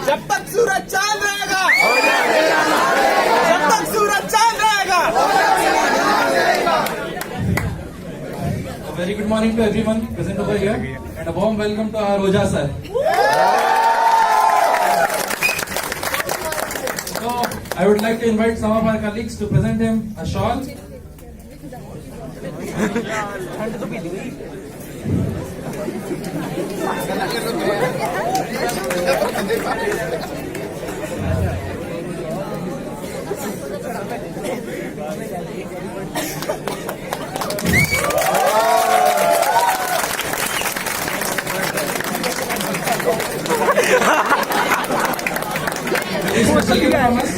जब तक सूरज चांद रहेगा, जब तक सूरज चांद रहेगा. A very good morning to everyone present over here and a warm welcome to our Roja sir. So I would like to invite some of our colleagues to present him a shawl. Especially from us.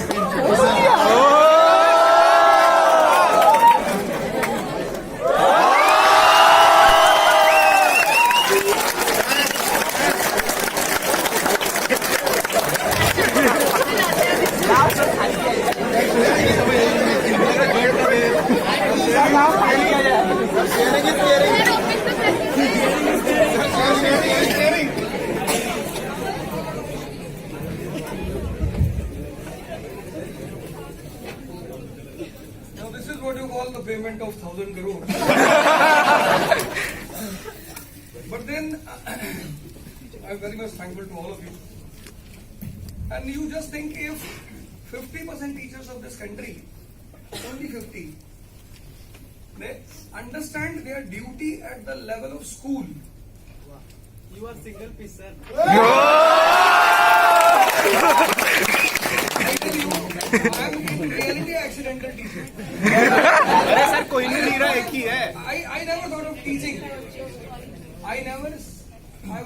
Now this is what you call the payment of 1,000 crore. But then I'm very much thankful to all of you. And you just think if 50% teachers of this country, only 50, they understand their duty at the level of school. You are single piece, sir. I tell you, I am in reality accidental teacher. अरे sir कोई नहीं रहा, एक ही है. I never thought of teaching. I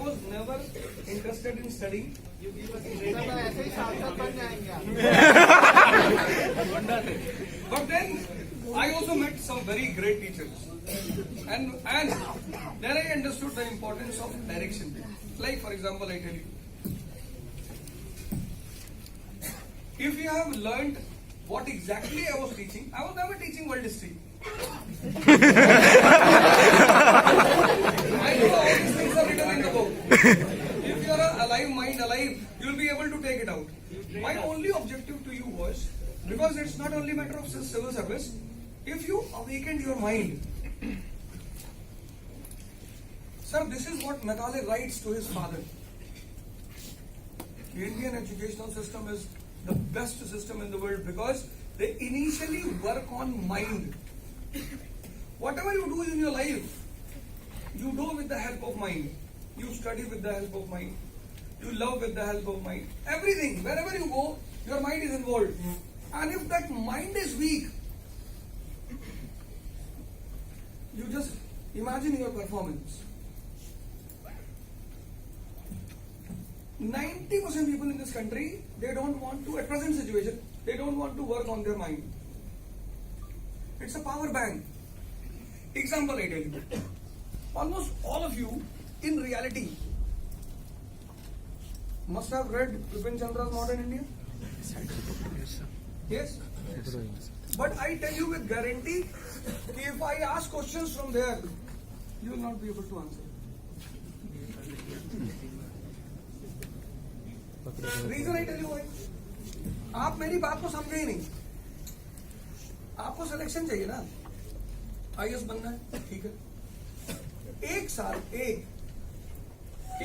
was never interested in studying. But then I also met some very great teachers, and then I understood the importance of direction. Like for example, I tell you, if you have learned what exactly I was teaching, I was never teaching world history. I know all these things are written in the book. If you are an alive mind, alive, you will be able to take it out. My only objective to you was, because it's not only a matter of civil service, if you awakened your mind. Sir, this is what Macaulay writes to his father. The Indian educational system is the best system in the world because they initially work on mind. Whatever you do in your life, you do with the help of mind. You study with the help of mind. You love with the help of mind. Everything, wherever you go, your mind is involved. And if that mind is weak, you just imagine your performance. 90% people in this country, they don't want to, at present situation, they don't want to work on their mind. It's a power bank. Example I tell you. Almost all of you, in reality, must have read Bipin Chandra's Modern India? Yes? But I tell you with guarantee, if I ask questions from there, you will not be able to answer. Reason I tell you भाई, आप मेरी बात को समझे ही नहीं. आपको selection चाहिए ना, आईएएस बनना है, ठीक है. एक साल,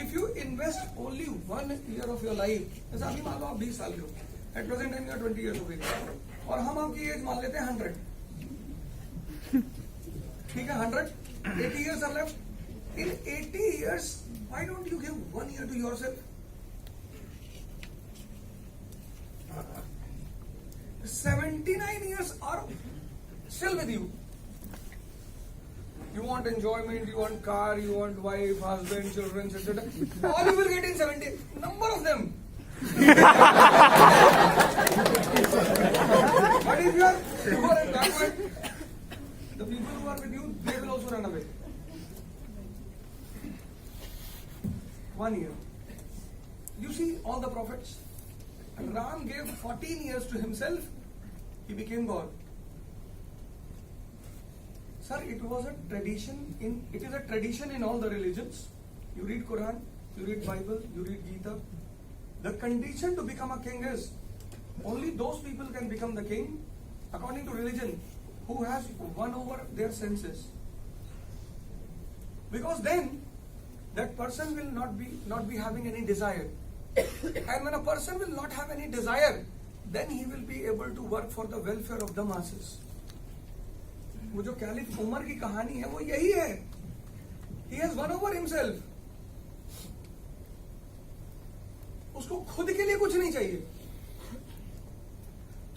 if you invest only 1 year of your life, जैसे अभी मान लो आप 20 साल के हो, at present time you are 20 years of age. और हम आपकी एज मान लेते हैं 100, ठीक है 100, 80 years are left. In 80 years, why don't you give 1 year to yourself? 79 years are still with you. You want enjoyment, you want car, you want wife, husband, children, etc. All you will get in 70. Number of them. But if you are poor and backward, the people who are with you, they will also run away. 1 year. You see all the prophets. Ram gave 14 years to himself. He became God. Sir, it was a tradition it is a tradition in all the religions. You read Quran, you read Bible, you read Gita. The condition to become a king is only those people can become the king according to religion who has won over their senses. Because then that person will not be having any desire. And when a person will not have any desire, then he will be able to work for the welfare of the masses. वो जो caliph Umar की कहानी है वो यही है. He has won over himself. उसको खुद के लिए कुछ नहीं चाहिए,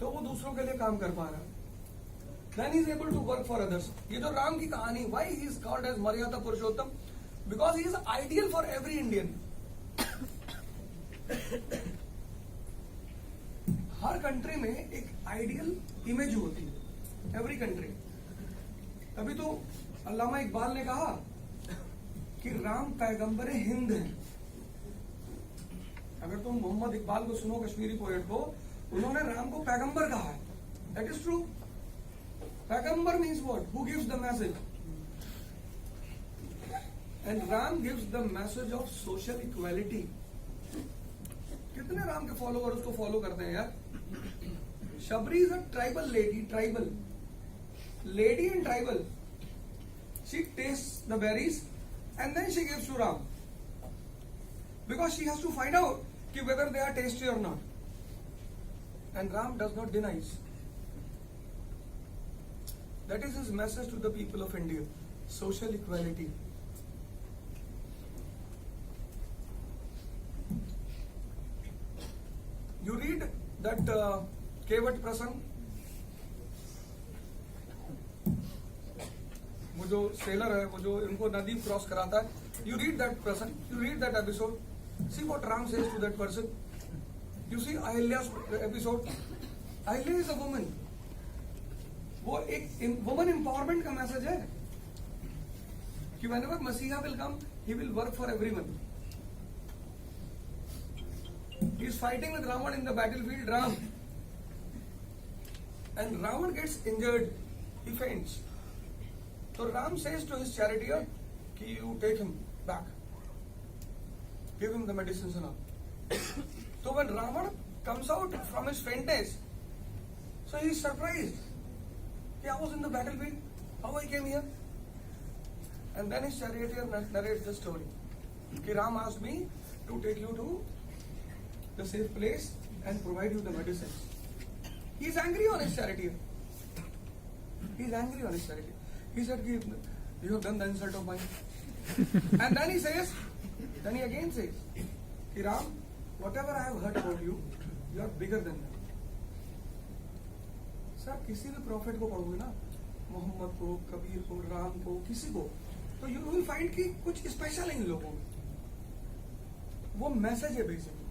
तो वो दूसरों के लिए काम कर पा रहा है. Then he is able to work for others. ये जो राम की कहानी, why he is called as मर्यादा पुरुषोत्तम? Because he is ideal for every Indian. Her country में एक आइडियल इमेज होती है, एवरी कंट्री. अभी तो अल्लामा इकबाल ने कहा कि राम पैगंबर हिंद है. अगर तुम मोहम्मद इकबाल को सुनो, कश्मीरी पोएट को, उन्होंने राम को पैगंबर कहा है. That is true. Paigambar means what? Who gives the message. And Ram gives the message of social equality. कितने राम के फॉलोअर उसको फॉलो करते हैं यार. Shabari is a tribal lady, tribal lady and tribal. She tastes the berries and then she gives to Ram, because she has to find out ki whether they are tasty or not. And Ram does not deny. That is his message to the people of India: social equality. You read that Kevat Prasang, वो जो seller है, वो जो इनको नदी cross कराता है. You read that person, you read that episode. See what Ram says to that person. You see Ahilya's episode. Ahilya is a woman. वो एक वुमन एम्पावरमेंट का मैसेज है कि व्हेनेवर मसीहा will come, he will work for everyone. He is fighting with Ravan in the battlefield. Ram and Ravan gets injured, he faints. So Ram says to his charioteer, "Ki you take him back, give him the medicines and all." So when Ravan comes out from his faintness, so he is surprised. I was in the battlefield. How I came here? And then his charioteer narrates the story. Ki Ram asked me to take you to the safe place and provide you the medicines. He is angry on his charioteer. He is angry on his charioteer. He said, "You have done the insult of mine." And then he says, then he again says, "Ki Ram, whatever I have heard about you, you are bigger than that." Sir किसी भी profit को पढ़ोगे ना, मोहम्मद को, कबीर को, राम को, किसी को, तो यू विल फाइंड कि कुछ स्पेशल है इन लोगों में. वो मैसेज है basically.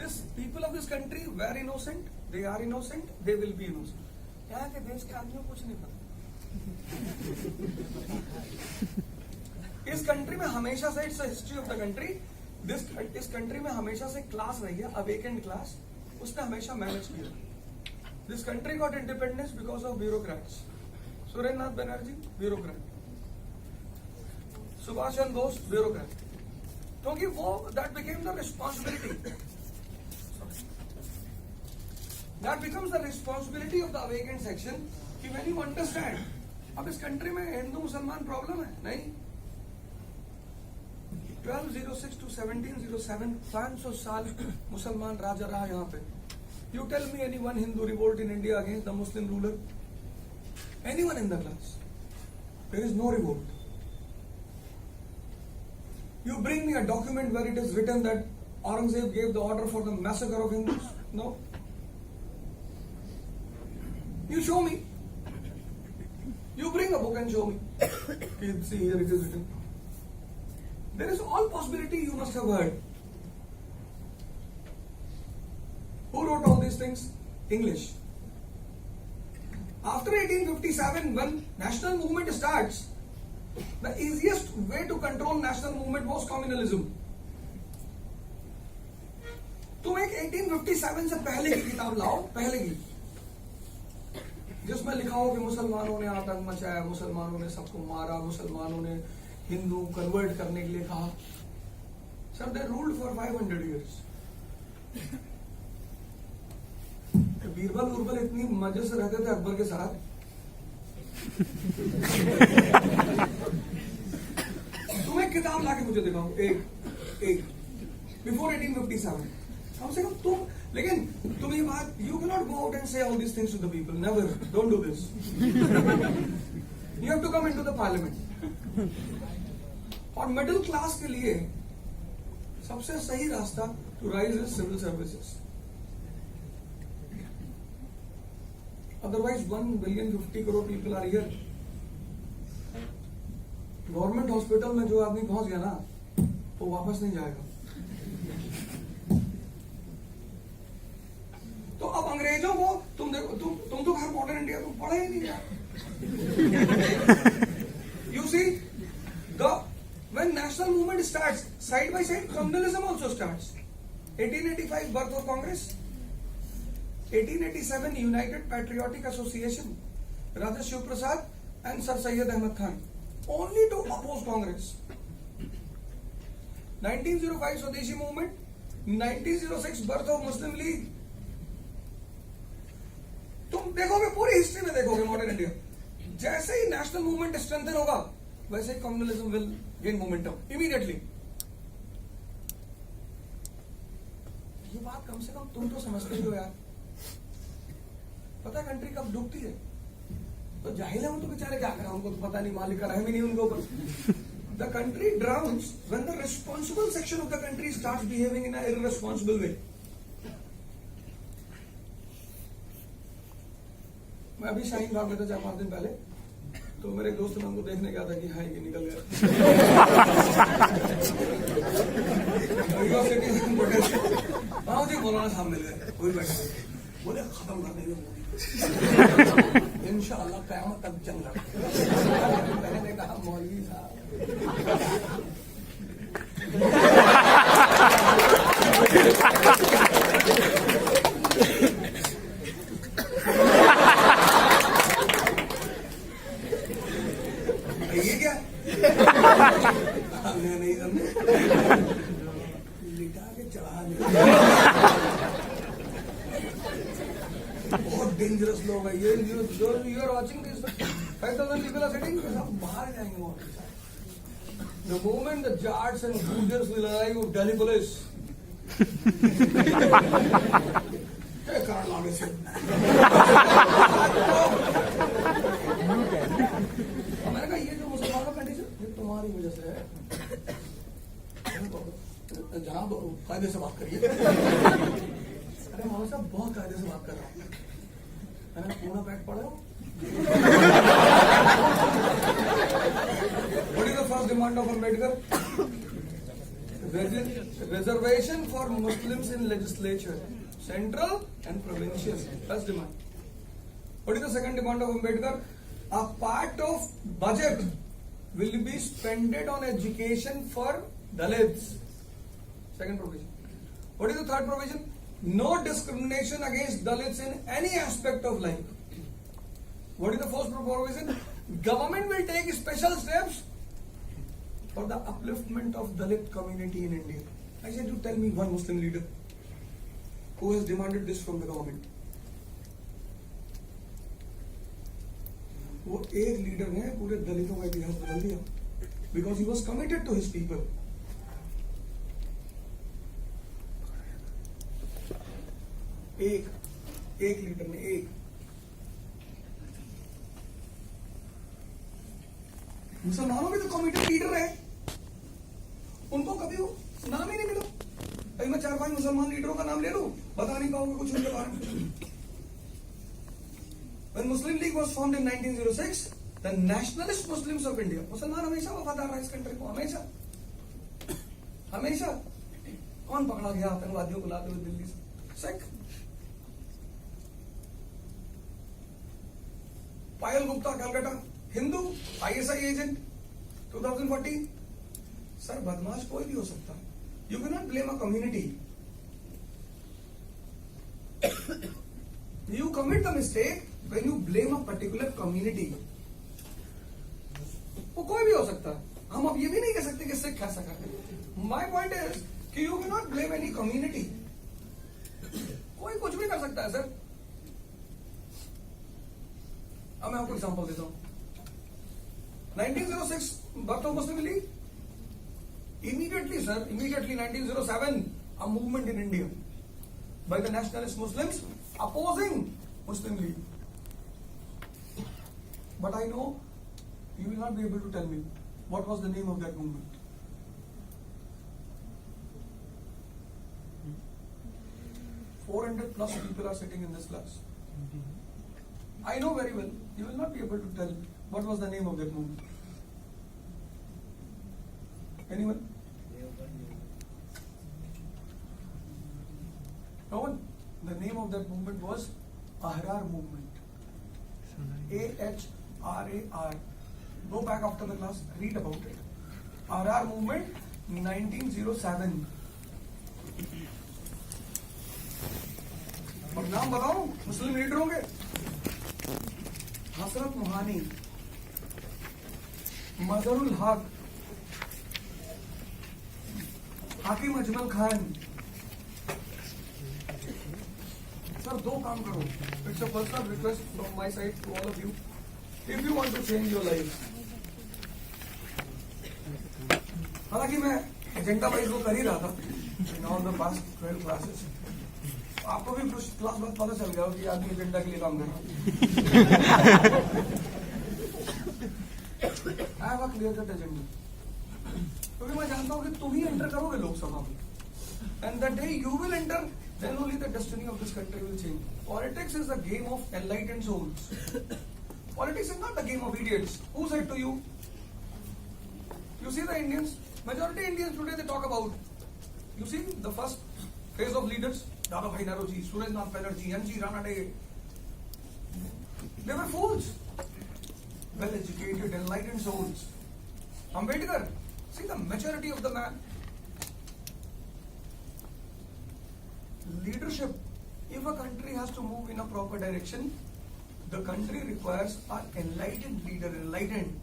This people of this country were innocent, they are innocent, they will be innocent. यहाँ के देश के आदमियों को कुछ नहीं पता. इस कंट्री में हमेशा से, it's history of the country, इस कंट्री में हमेशा से क्लास रही है, अवेकेंड क्लास. उसने हमेशा मैनेज किया. This country got independence because of bureaucrats. Surendranath Banerjee bureaucrat, Subhash Chandra Bose bureaucrat. क्योंकि वो that became the responsibility. That becomes the responsibility of the awakened section कि when you understand. अब इस कंट्री में हिंदू मुसलमान प्रॉब्लम है नहीं. 1206 to 1707 500 साल मुसलमान राजा रहा यहाँ पे. You tell me anyone Hindu revolt in India against the Muslim ruler? Anyone in the class? There is no revolt. You bring me a document where it is written that Aurangzeb gave the order for the massacre of Hindus? No. You show me. You bring a book and show me. See, here it is written. There is all possibility you must have heard. Who wrote all these things? English. After 1857, when national movement starts, the easiest way to control national movement was communalism. तुम एक 1857 से पहले की किताब लाओ, पहले की, जिसमें लिखा हो कि मुसलमानों ने आतंक मचाया, मुसलमानों ने सबको मारा, मुसलमानों ने हिंदू कन्वर्ट करने के लिए कहा. Sir, they ruled for 500 years. Birbal उर्बल इतनी मजे से रहते थे अकबर के साथ. तुम एक किताब लाके मुझे दिखाओ, एक बिफोर 1857, कम से कम तुम. लेकिन तुम ये बात, you can not go out and say all these things to the people. Never. Don't do this. You have to come into the parliament. और मिडिल क्लास के लिए सबसे सही रास्ता to rise is civil services. Otherwise, 1,050 crore people are here. Government hospital में जो आदमी पहुंच गया ना, वो वापस नहीं जाएगा. तो अब अंग्रेजों को तुम देखो, तुम तो खैर मॉडर्न इंडिया तुम पढ़े ही नहीं यार. You see, when national movement starts, side by side communalism also starts. 1885 birth of Congress. 1887 United Patriotic Association, Raja Shiv Prasad and Sir Syed Ahmad Khan, only to oppose Congress. 1905 Swadeshi movement. 1906 birth of Muslim League. तुम देखोगे, पूरी history में देखोगे modern India, जैसे ही national movement strengthen होगा, वैसे ही communalism will gain momentum immediately. ये बात कम से कम तुम तो समझते ही हो यार. पता है कंट्री कब डूबती है? तो जाहिल है वो तो बेचारे, क्या करें, उनको तो पता नहीं, मालिक का रहम ही नहीं उनको ऊपर. The country drowns when the responsible section of the country starts behaving in a irresponsible way. मैं अभी शाहीन बाग में था 4-5 दिन पहले, तो मेरे एक दोस्त ने हमको देखने गया था कि हाँ ये निकल गया. हाँ जी, मौलाना साहब मिल गए, कोई बैठा, बोले खत्म कर देंगे मोदी, इंशाअल्लाह क़यामत तक जंग लड़ेंगे. मैंने कहा मौलवी साहब, ये क्या हमने नहीं समझे, लिटा के चढ़ा दिया. बहुत डेंजरस लोग है ये. You are watching this, 5,000 people are sitting, सब बाहर जाएंगे वहां. The moment the Jats and Gujars will arrive with Delhi police, कर लागे से. मैंने कहा ये जो मुसलमानों का कंडीशन, ये तुम्हारी वजह से है. जनाब कायदे से बात करिए. अरे मौलवी साहब बहुत कायदे से बात कर रहा हूँ. मैंने पूरा पैक पढ़ा. What is the first demand of Ambedkar? Reservation for Muslims in legislature, central and provincial. First demand. What is the second demand of Ambedkar? A part of budget will be spent on education for Dalits. Second provision. What is the third provision? No discrimination against Dalits in any aspect of life. What is the fourth provision? Government will take special steps for the upliftment of Dalit community in India. I said, you tell me one Muslim leader who has demanded this from the government. वो एक leader ने पूरे दलितों का इतिहास बदल दिया, because he was committed to his people. एक लीडर ने एक मुसलमानों के तो कमिटेड लीडर है, उनको कभी नाम ही नहीं मिला। अभी मैं 4-5 मुसलमान लीडरों का नाम ले लूं, बता नहीं पाऊंगा कुछ उनके बारे में। When Muslim League was formed in 1906, the nationalist Muslims of India, मुसलमान हमेशा वफादार रहा इस कंट्री को, हमेशा हमेशा। कौन पकड़ा गया आतंकवादियों को लाते हुए दिल्ली से? Sikh. Payal Gupta Calcutta, Hindu, ISI agent 2014। Sir बदमाश कोई भी हो सकता है, you can not blame a community. You commit the mistake when you blame a particular community. वो कोई भी हो सकता है, हम अब ये भी नहीं कह सकते कि सिख ऐसा कर। My point is कि you cannot blame any community. कोई कुछ भी कर सकता है सर। अब मैं आपको एग्जांपल देता हूं। 1906 birth of Muslim League. Immediately 1907 a movement in India by the nationalist Muslims opposing Muslim League. But I know you will not be able to tell me what was the name of that movement. Mm-hmm. 400+ people are sitting in this class. I know very well you will not be able to tell what was the name of that movement. Anyone? No one? The name of that movement was Ahrar movement. AHRAR. Go back after the class, read about it. Ahrar movement 1907. और नाम बताओ मुस्लिम लीडरों के। हसरत मोहानी, मजहरुल हक, हाकिम Ajmal Khan. Sir दो काम करो, it's a personal request from my side to all of you, if you want to change your life. हालांकि मैं एजेंडा वाइज वो कर ही रहा था in all the past 12 classes. आपको भी कुछ क्लास बाद पता चल गया कि आदमी एजेंडा के लिए काम कर रहा है। I have a clear cut agenda, क्योंकि मैं जानता हूं कि तुम ही एंटर करोगे लोकसभा में, and the day you will enter then only the destiny of this country will change. Politics is the game of enlightened souls. Politics is not the game of idiots. Who said to you? You see the Indians, majority Indians today they talk about, you see the first phase of leaders, Dadabhai Naoroji, Surajnath Banerjee, N.G. Ranade, they were fools. Well educated, enlightened souls. Ambedkar, see the maturity of the man. Leadership, if a country has to move in a proper direction, the country requires an enlightened leader, enlightened.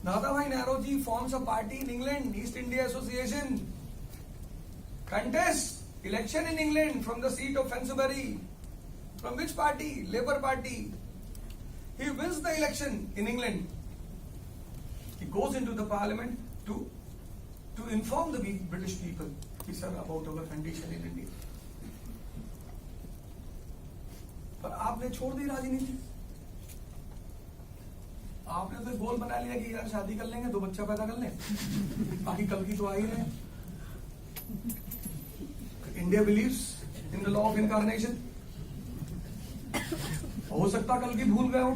Dadabhai Naoroji forms a party in England, East India Association, contests election in England from the seat of Fansbury. From which party? Labour Party. He wins the election in England. He goes into the parliament to inform the British people, sir, about our condition in India. पर आपने छोड़ दी राजनीति। आपने तो गोल बना लिया कि यार शादी कर लेंगे, 2 बच्चा पैदा कर लें, बाकी कल की तो आ ही रहे। India believes in the law of incarnation. हो सकता कल की भूल गए हो।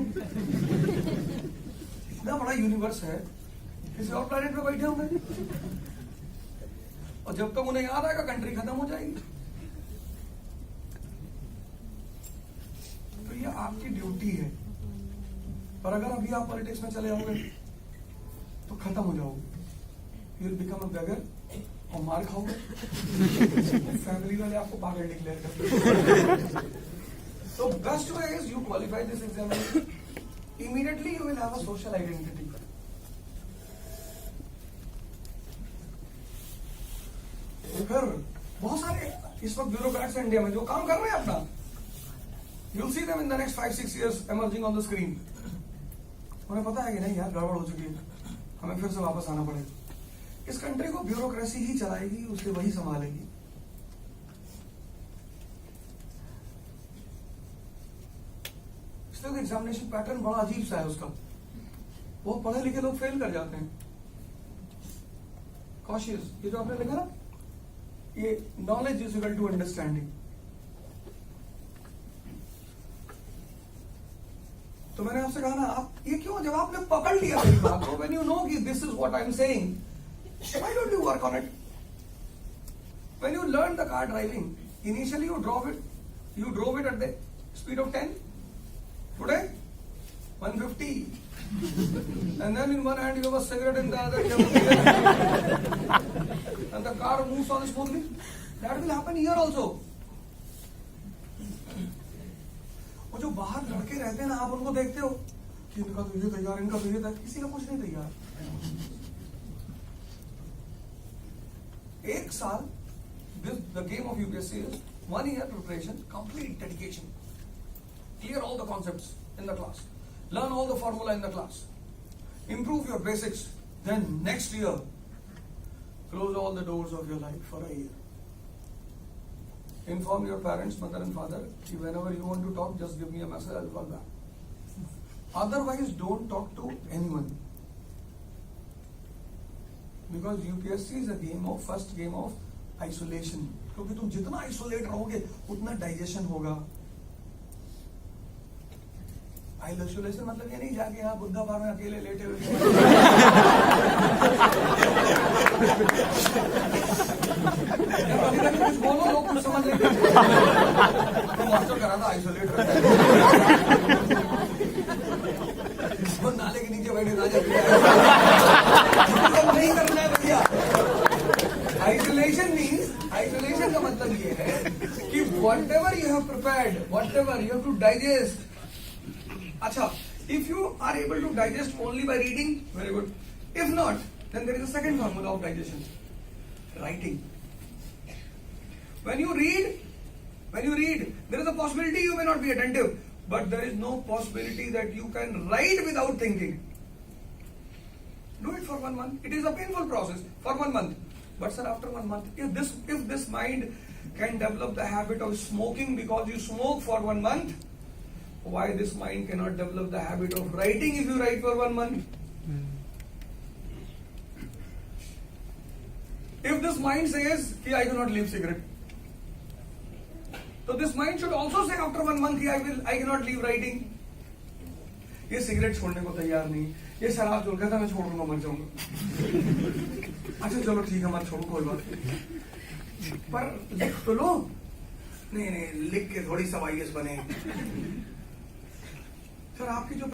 इतना बड़ा यूनिवर्स है, किसी और प्लेनेट पे बैठे होंगे, और जब तक उन्हें याद आएगा कंट्री खत्म हो जाएगी। तो ये आपकी ड्यूटी है, पर अगर अभी आप पॉलिटिक्स में चले जाओगे तो खत्म हो जाओगे। यू विल बिकम अ बेगर और मार खाओगे। फैमिली वाले आपको पागल डिक्लेयर करते। तो best way is you qualify this exam, immediately you will have a social identity. फिर बहुत सारे इस वक्त ब्यूरोक्रेट्स इंडिया में जो काम कर रहे हैं अपना, you'll see them in the next 5-6 years emerging on the screen. उन्हें पता है कि नहीं यार गड़बड़ हो चुकी है, हमें फिर से वापस आना पड़ेगा। इस कंट्री को ब्यूरोक्रेसी ही चलाएगी, उसे वही संभालेगी। इसलिए एग्जामिनेशन पैटर्न बड़ा अजीब सा है उसका। बहुत पढ़े लिखे लोग फेल कर जाते हैं। कॉशियस, ये जो आपने लिखा ना, ये knowledge is equal to understanding. तो मैंने आपसे कहा ना, आप ये क्यों, जब आपने पकड़ लिया मेरी बात को, व्हेन यू नो कि this is what I am saying, why don't you work on it? When you learn the car driving, initially you drove it at the speed of 10, today 150, and then in one hand you have a cigarette, in the other you have a beer, and the car moves on smoothly. That will happen here also. वो जो बाहर लड़के रहते हैं ना, आप उनको देखते हो कि इनका तो ये तैयार, इनका तो ये तैयार, किसी का कुछ नहीं तैयार। एक साल, the game of UPSC is 1 year preparation, complete dedication, clear all the concepts in the class, learn all the formula in the class, improve your basics, then next year close all the doors of your life for a year. Inform your parents, mother and father, whenever you want to talk, just give me a message, I'll call back. Otherwise, don't talk to anyone. Because UPSC is a first game of isolation. क्योंकि तुम जितना isolate रहोगे, उतना digestion होगा। Isolation मतलब ये नहीं जाके यहाँ बुद्धा बार में अकेले लेटे हुए। कभी कुछ बोलो, लोग कुछ समझ लेते हैं। तो मास्टर करा था आइसोलेट करना है। वो नाले के नीचे बैठे ना जाए, नहीं करना है भैया। आइसोलेशन का मतलब ये है कि whatever you have prepared, whatever you have to digest. अच्छा, if you are able to digest only by reading, very good. If not, then there is a second formula of digestion: writing. When you read, there is a possibility you may not be attentive, but there is no possibility that you can write without thinking. Do it for 1 month. It is a painful process for 1 month. But sir, after 1 month, if this mind can develop the habit of smoking because you smoke for 1 month, why this mind cannot develop the habit of writing if you write for 1 month? If this mind says, I cannot leave cigarette, so this mind should also say after 1 month, I cannot leave writing. ये cigarette छोड़ने को तैयार नहीं, ये शराब छोड़ कहता मैं छोड़ दूंगा, मर जाऊंगा। अच्छा चलो ठीक है, मत छोड़ो, कोई बात नहीं, पर लिख तो लो। नहीं लिख के थोड़ी सब IAS बने। सर आपकी जो